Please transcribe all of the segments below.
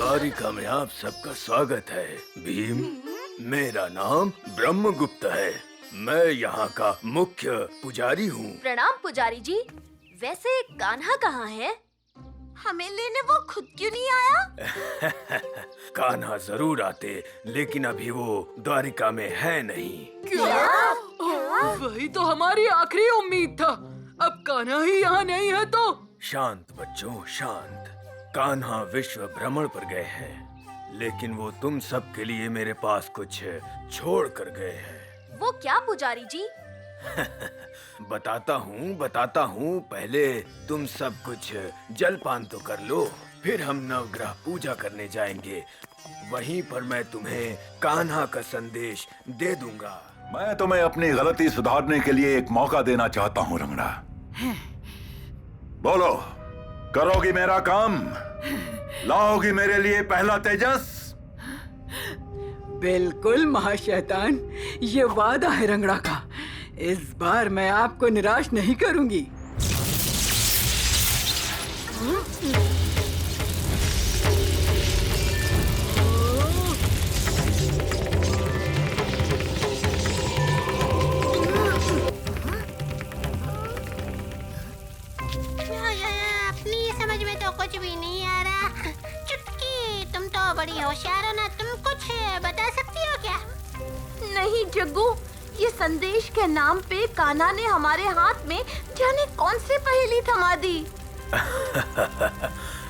द्वारिका में आप सबका स्वागत है। भीम, मेरा नाम ब्रह्मगुप्त है। मैं यहाँ का मुख्य पुजारी हूँ। प्रणाम पुजारी जी। वैसे कान्हा कहाँ है? हमें लेने वो खुद क्यों नहीं आया? कान्हा जरूर आते, लेकिन अभी वो द्वारिका में है नहीं। क्या? वही तो हमारी आखिरी उम्मीद था। अब कान्हा ही यहाँ नहीं है तो? शांत बच्चों, शांत। कान्हा विश्व भ्रमण पर गए हैं, लेकिन वो तुम सब के लिए मेरे पास कुछ छोड़ कर गए हैं। वो क्या पुजारी जी? बताता हूँ। पहले तुम सब कुछ जलपान तो कर लो, फिर हम नवग्रह पूजा करने जाएंगे। वहीं पर मैं तुम्हें कान्हा का संदेश दे दूंगा। मैं तुम्हें अपनी गलती सुधारने के लिए एक मौका देना चाहता हूँ रंगड़ा। बोलो, करोगी मेरा काम? लाओगी मेरे लिए पहला तेजस? बिल्कुल महाशैतान, ये वादा है रंगड़ा का। इस बार मैं आपको निराश नहीं करूंगी। अपनी समझ में तो कुछ भी नहीं आ रहा। चुटकी, तुम तो बड़ी होशियार हो ना, तुम कुछ बता सकती हो क्या? नहीं जग्गू, ये संदेश के नाम पे कान्हा ने हमारे हाथ में जाने कौन सी पहेली थमा दी।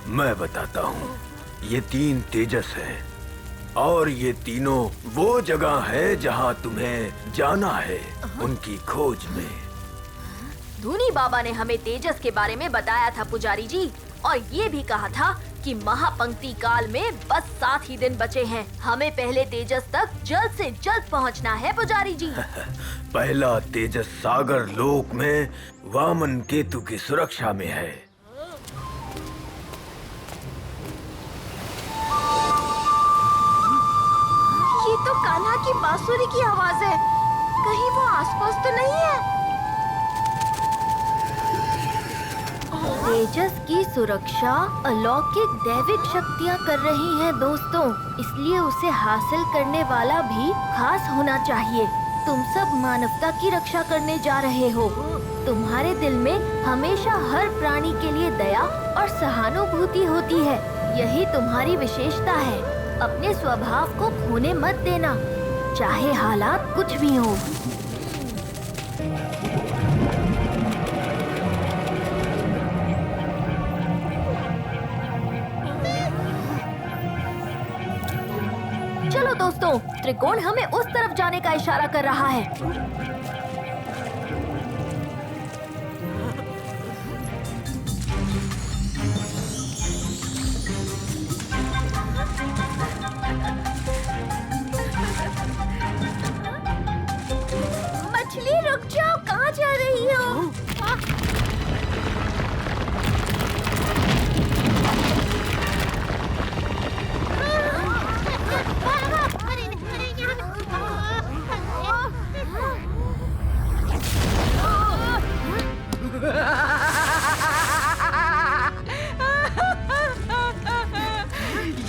मैं बताता हूँ। ये 3 तेजस हैं, और ये तीनों वो जगह है जहाँ तुम्हें जाना है, उनकी खोज में। धूनी बाबा ने हमें तेजस के बारे में बताया था पुजारी जी, और ये भी कहा था कि महापंक्ति काल में बस 7 ही दिन बचे हैं। हमें पहले तेजस तक जल्द से जल्द पहुंचना है पुजारी जी। पहला तेजस सागर लोक में वामन केतु की सुरक्षा में है। ये तो कान्हा की बांसुरी की आवाज है। कहीं वो आसपास तो नहीं है? तेजस की सुरक्षा अलौकिक दैविक शक्तियाँ कर रही हैं दोस्तों, इसलिए उसे हासिल करने वाला भी खास होना चाहिए। तुम सब मानवता की रक्षा करने जा रहे हो। तुम्हारे दिल में हमेशा हर प्राणी के लिए दया और सहानुभूति होती है। यही तुम्हारी विशेषता है। अपने स्वभाव को खोने मत देना, चाहे हालात कुछ भी हो। चलो दोस्तों, त्रिकोण हमें उस तरफ जाने का इशारा कर रहा है। मछली रुक जाओ, कहाँ जा रही हो?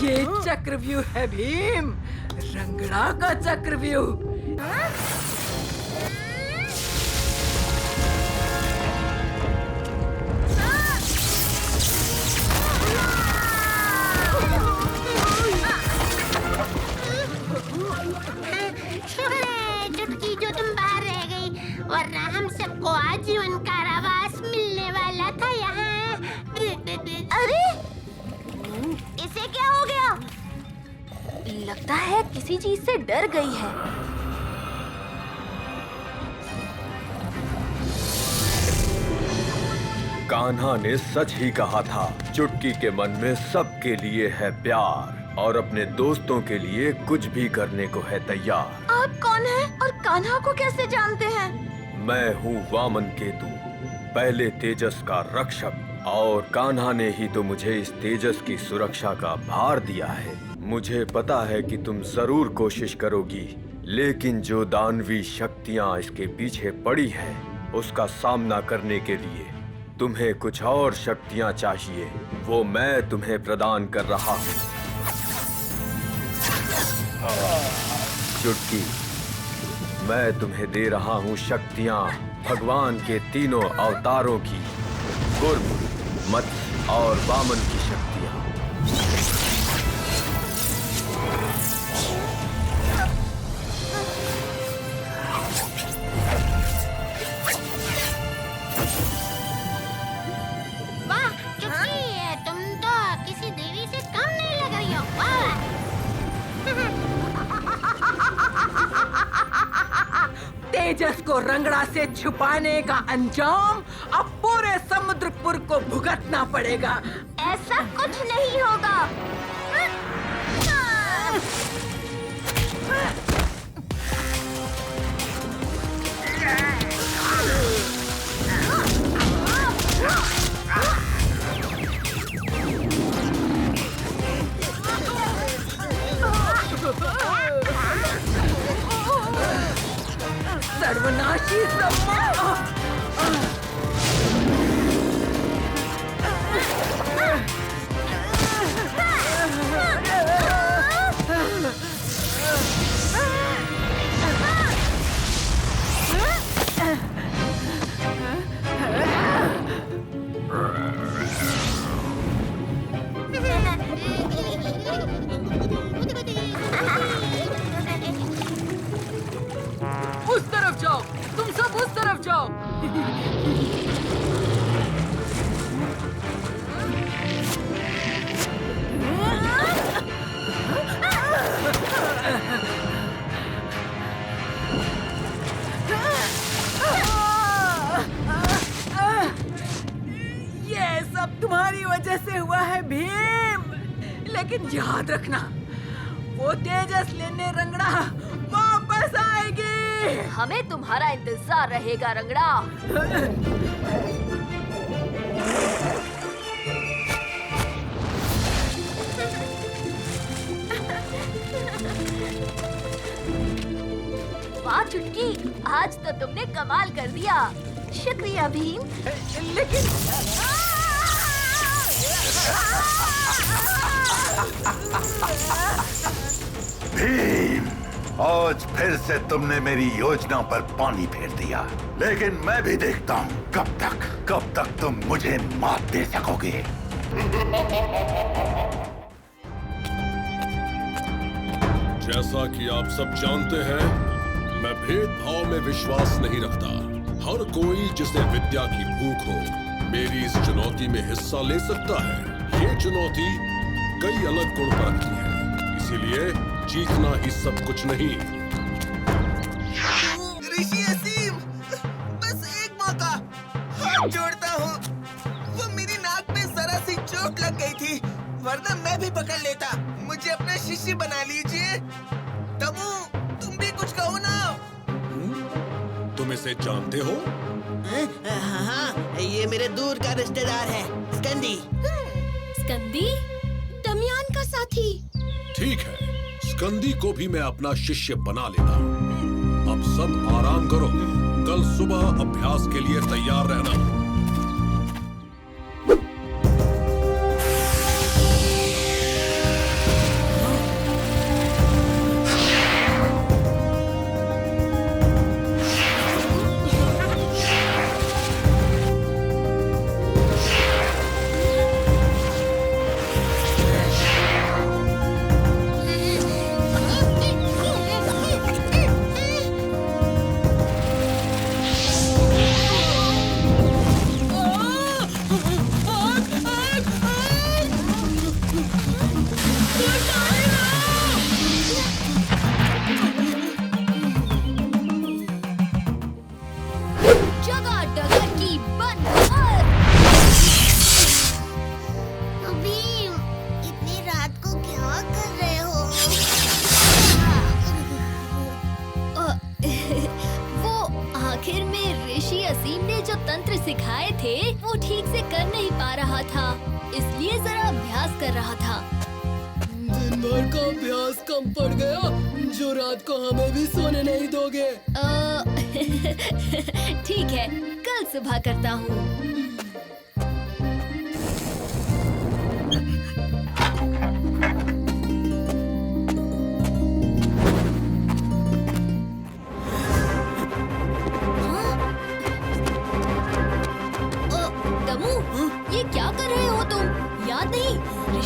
ये चक्रव्यूह है भीम, रंगड़ा का चक्रव्यूह। चुटकी, जो तुम बाहर रह गई, वरना हम सबको आजीवन कारावास मिलने वाला था यहाँ। अरे, इसे क्या हो गया? लगता है किसी चीज से डर गई है। कान्हा ने सच ही कहा था। चुटकी के मन में सबके लिए है प्यार, और अपने दोस्तों के लिए कुछ भी करने को है तैयार। आप कौन हैं और कान्हा को कैसे जानते हैं? मैं हूँ वामन केतु, पहले तेजस का रक्षक, और कान्हा ने ही तो मुझे इस तेजस की सुरक्षा का भार दिया है। मुझे पता है कि तुम जरूर कोशिश करोगी, लेकिन जो दानवी शक्तियाँ इसके पीछे पड़ी है, उसका सामना करने के लिए तुम्हें कुछ और शक्तियाँ चाहिए। वो मैं तुम्हें प्रदान कर रहा हूँ। चुटकी, मैं तुम्हें दे रहा हूँ शक्तियाँ भगवान के तीनों अवतारों की, कूर्म, मत्स्य और वामन की शक्तियाँ। वाह चुटकी, तुम तो किसी देवी से कम नहीं लग रही हो। वाह। तेजस को रंगड़ा से छुपाने का अंजाम अब पूरे समुद्रपुर को भुगतना पड़ेगा। ऐसा कुछ नहीं होगा। सर्वनाशी सम्मान। उस तरफ जाओ, तुम सब उस तरफ जाओ। ये सब तुम्हारी वजह से हुआ है भीम, लेकिन याद रखना वो तेजस लेने रंगड़ा वापस आएगी। हमें तुम्हारा इंतजार रहेगा रंगड़ा। वाह चुटकी, आज तो तुमने कमाल कर दिया। शुक्रिया भीम। लेकिन भीम, आज फिर से तुमने मेरी योजना पर पानी फेर दिया, लेकिन मैं भी देखता हूँ कब तक तुम मुझे मात दे सकोगे। जैसा कि आप सब जानते हैं, मैं भेदभाव में विश्वास नहीं रखता। हर कोई जिसे विद्या की भूख हो, मेरी इस चुनौती में हिस्सा ले सकता है। ये चुनौती कई अलग गुण परखती है, इसीलिए जीतना ही सब कुछ नहीं। ऋषि असीम, बस एक मौका, हाथ जोड़ता हूँ। वो मेरी नाक में जरा सी चोट लग गई थी, वरना मैं भी पकड़ लेता। मुझे अपना शिष्य बना लीजिए। तबू, तुम भी कुछ कहो ना। तुम इसे जानते हो? हाँ, ये मेरे दूर का रिश्तेदार है, स्कंदी। स्कंदी, दमयान का साथी। ठीक है, स्कंदी को भी मैं अपना शिष्य बना लेता हूँ। अब सब आराम करो, कल सुबह अभ्यास के लिए तैयार रहना। भीम, इतनी रात को क्या कर रहे हो? वो आखिर में ऋषि असीम ने जो तंत्र सिखाए थे वो ठीक से कर नहीं पा रहा था, इसलिए जरा अभ्यास कर रहा था। दिन भर का अभ्यास कम पड़ गया, जो रात को हमें भी सोने नहीं दोगे। ठीक है, कल सुबह करता हूँ।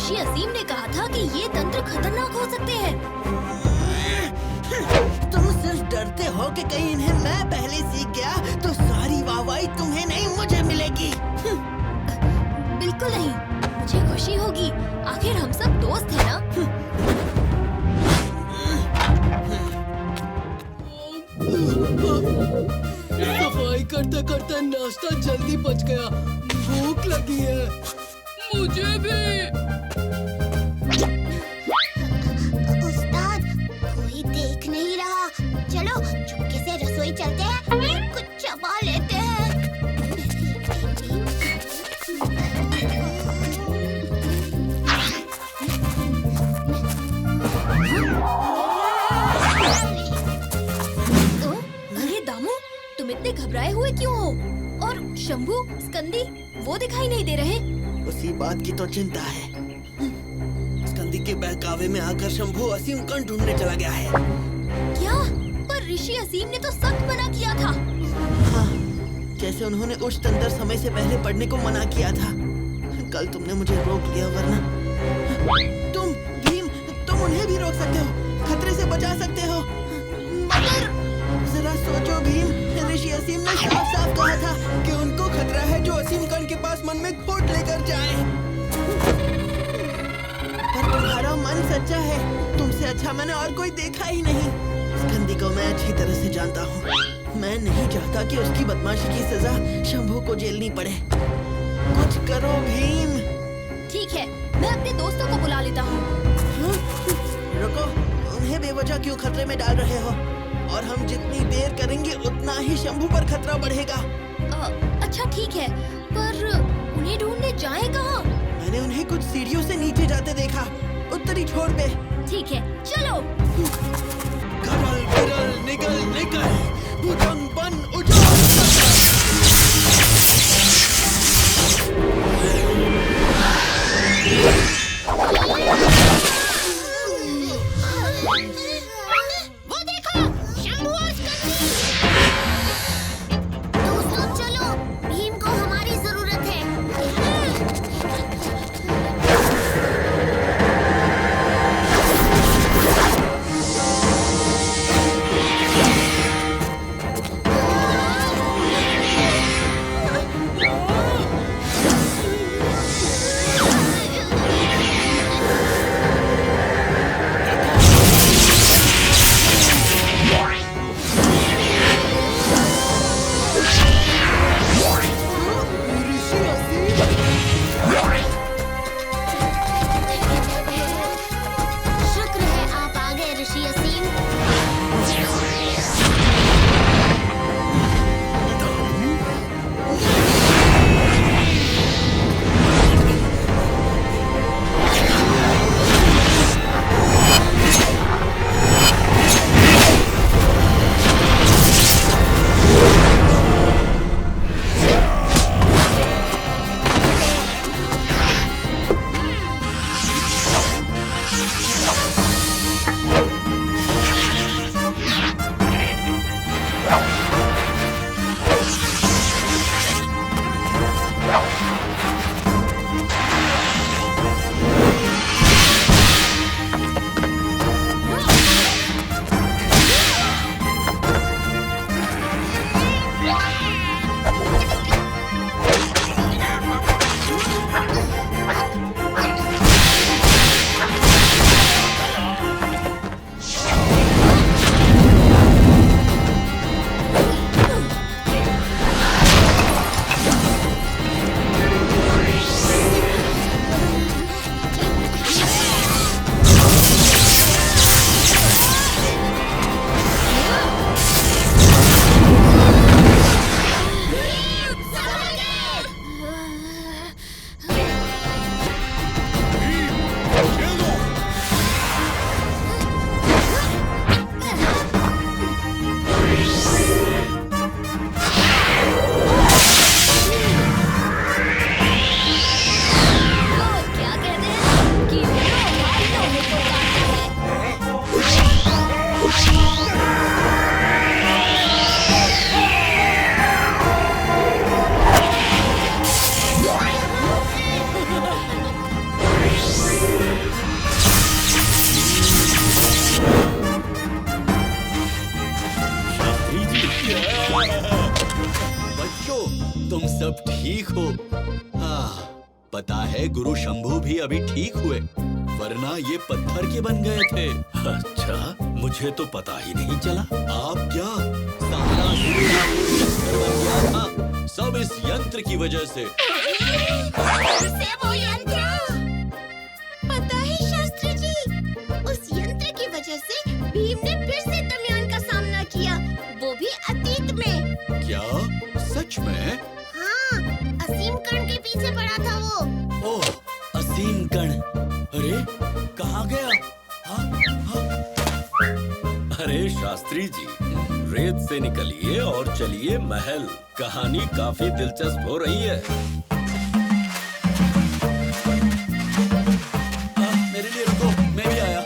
ऋषि असीम ने कहा था कि ये तंत्र खतरनाक हो सकते हैं। तुम सिर्फ डरते हो कि कहीं इन्हें मैं पहले सीख गया तो सारी वाहवाही तुम्हें नहीं मुझे मिलेगी। बिल्कुल नहीं, मुझे खुशी होगी। आखिर हम सब दोस्त हैं ना। सफाई करते करते नाश्ता जल्दी पच गया। भूख लगी है। मुझे भी। उस्ताद, कोई देख नहीं रहा। चलो चुपके से रसोई चलते हैं, कुछ चबा लेते हैं। अरे दामू, तुम इतने घबराए हुए क्यों हो? और शंभू, स्कंदी, वो दिखाई नहीं दे रहे। उसी बात की तो चिंता है। स्कंदी के बहकावे में आकर शंभू असीम कण ढूंढने चला गया है। क्या? पर ऋषि असीम ने तो सख्त मना किया था। हाँ, जैसे उन्होंने उच्च तंत्र समय से पहले पढ़ने को मना किया था। कल तुमने मुझे रोक लिया, वरना तुम भीम, तुम उन्हें भी रोक सकते हो, खतरे से बचा सकते हो। मगर जरा सोचो भीम, ऋषि असीम ने साफ साफ कहा था कि उनको खतरा है जो असीम कण के पास मन में खोट लेकर जाए। पर तुम्हारा मन सच्चा है। तुमसे अच्छा मैंने और कोई देखा ही नहीं। स्कंदी को मैं अच्छी तरह से जानता हूँ। मैं नहीं चाहता कि उसकी बदमाशी की सजा शंभू को झेलनी पड़े। कुछ करो भीम। ठीक है, मैं अपने दोस्तों को बुला लेता हूँ। रुको, उन्हें बेवजह क्यों खतरे में डाल रहे हो? और हम जितनी देर करेंगे उतना ही शंभू पर खतरा बढ़ेगा। अच्छा ठीक है, पर उन्हें ढूंढने जाएं कहाँ? मैंने उन्हें कुछ सीढ़ियों से नीचे जाते देखा, उत्तरी छोर पे। ठीक है, चलो। घरल बिरल निगल निकल, भुजंग बन उजाड़। वो देखो, शंभू और स्कंदी। दोस्तों चलो, भीम को हमारी जरूरत है। पता है गुरु शंभू भी अभी ठीक हुए, वरना ये पत्थर के बन गए थे। अच्छा, मुझे तो पता ही नहीं चला। आप क्या सारा बन गया था, सब इस यंत्र की वजह से। वो यंत्र, पता है शास्त्री जी, उस यंत्र की वजह से भीम ने फिर से दमयान का सामना किया, वो भी अतीत में। क्या सच में? हाँ, असीम कण के पीछे पड़ा था वो। ओह, असीम कण। अरे कहाँ गया? हाँ, हाँ। अरे शास्त्री जी, रेत से निकलिए और चलिए महल। कहानी काफी दिलचस्प हो रही है। मेरे लिए रुको, मैं भी आया।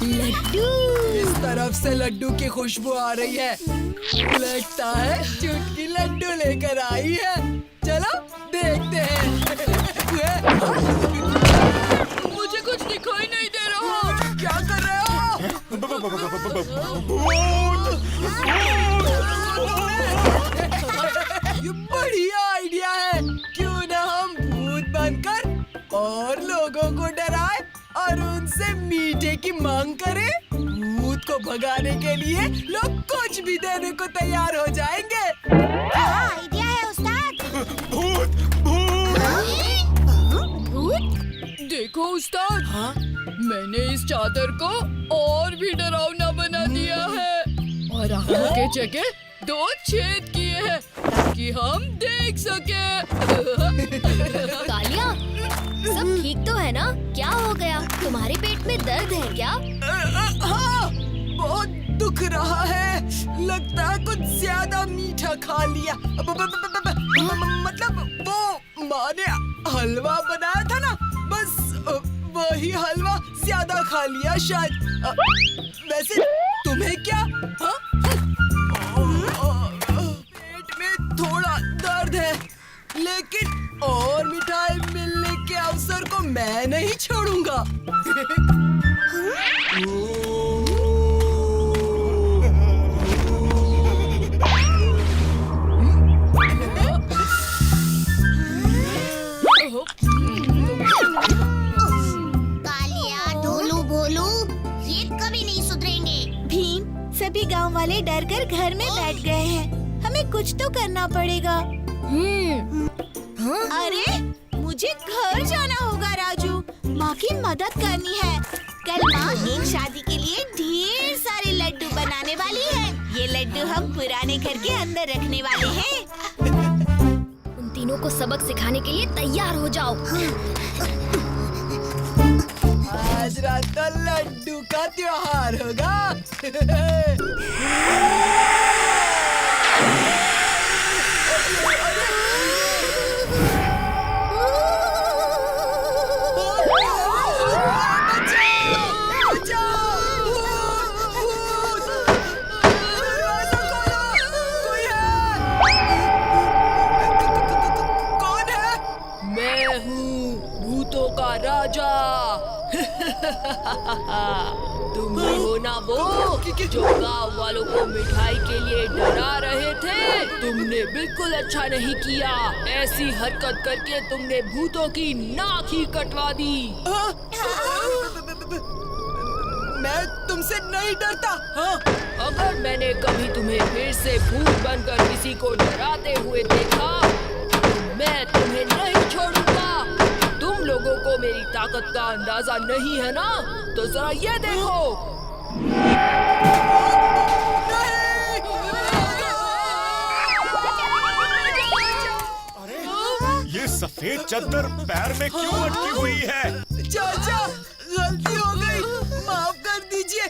लड्डू। इस तरफ से लड्डू की खुशबू आ रही है। लगता है चुटकी लड्डू लेकर आई है। चलो देखते हैं। मुझे कुछ दिखाई नहीं दे रहा। क्या कर रहे हो? ये बढ़िया आइडिया है। क्यों ना हम भूत बनकर और लोगों को डराए और उनसे मीठे की मांग करें। भूत को भगाने के लिए लोग कुछ भी देने को तैयार हो जाएंगे। क्या आइडिया है उस्ताद? भूत देखो उस्ताद, हाँ? मैंने इस चादर को और भी डरावना बना दिया है और आंखों के जगह 2 छेद किए हैं ताकि हम देख सके। कालिया, सब ठीक तो है ना? क्या हो गया? तुम्हारे पेट में दर्द है क्या? हाँ, बहुत दुख रहा है। लगता है कुछ ज्यादा मीठा खा लिया। मतलब वो माँ ने हलवा बनाया था ना, बस वही हलवा ज्यादा खा लिया शायद। वैसे तुम्हें क्या? हाँ? पेट में थोड़ा दर्द है, लेकिन और मिठाई मिलने के अवसर को मैं नहीं छोड़ूंगा। कालिया, ढोलू, भोलू, ये कभी नहीं सुधरेंगे। भीम, सभी गांव वाले डर कर घर में बैठ गए हैं। हमें कुछ तो करना पड़ेगा। अरे, मुझे घर जाना होगा राजू। माँ की मदद करनी है। कल माँ एक शादी के लिए ढेर सारे लड्डू बनाने वाली है। ये लड्डू हम पुराने घर के अंदर रखने वाले हैं। उन तीनों को सबक सिखाने के लिए तैयार हो जाओ। आज रात तो लड्डू का त्योहार होगा। राजा तुम ही हो ना वो जो गाँव वालों को मिठाई के लिए डरा रहे थे। तुमने बिल्कुल अच्छा नहीं किया। ऐसी हरकत करके तुमने भूतों की नाक ही कटवा दी। मैं तुमसे नहीं डरता। हाँ? अगर मैंने कभी तुम्हें फिर से भूत बनकर किसी को डराते हुए देखा तो मैं तुम्हें नहीं छोड़ूंगा। तुम लोगों को मेरी ताकत का अंदाजा नहीं है ना, तो जरा ये देखो। ये सफेद चद्दर पैर में क्यों अटकी हुई है? चाचा, गलती हो गई, माफ कर दीजिए।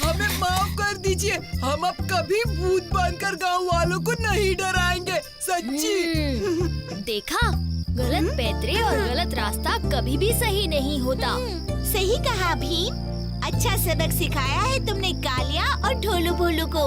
हमें माफ कर दीजिए। हम अब कभी भूत बनकर गांव वालों को नहीं डराएंगे। सच्ची। देखा, गलत पैतरे और गलत रास्ता कभी भी सही नहीं होता। सही कहा भीम। अच्छा सबक सिखाया है तुमने कालिया और ढोलू भोलू को।